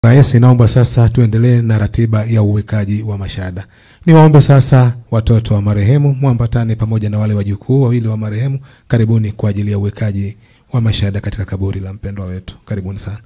Rais, naomba sasa tuendelee na ratiba ya uwekaji wa mashada. Niwaombe sasa watoto wa marehemu muambatane pamoja na wale wajukuu wawili wa marehemu. Karibuni kwa ajili ya uwekaji wa mashada katika kaburi la mpendwa wetu. Karibuni sana.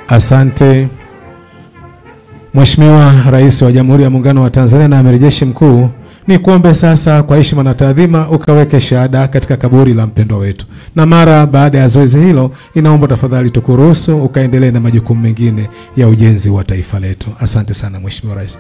Asante. Mheshimiwa Rais wa Jamhuri ya Muungano wa Tanzania na Amiri Jeshi Mkuu, ni kuombe sasa kwa heshima na taadhima ukaweke shahada katika kaburi la mpendwa wetu. Na mara baada ya zoezi hilo, inaomba tafadhali tukuruhusu ukaendelee na majukumu mengine ya ujenzi wa taifa letu. Asante sana Mheshimiwa Rais.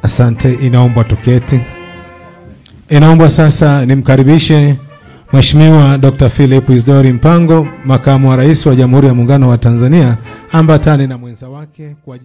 Asante, inaomba tuketi. Inaomba sasa nimkaribishe Mheshimiwa Dr. Philip Isdori Mpango, Makamu wa Rais wa Jamhuri ya Muungano wa Tanzania, ambatane na mwenza wake kwa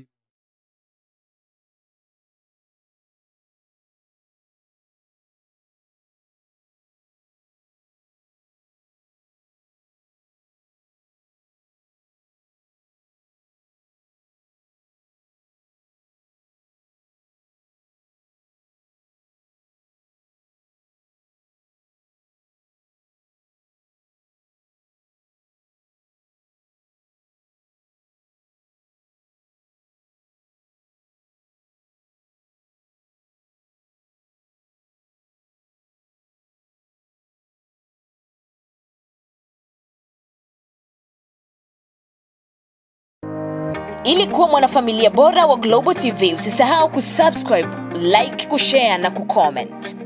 Ili kuwa mwanafamilia bora wa Global TV, usisahau kusubscribe, like, kushare na kucomment.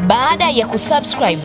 Baada ya kusubscribe,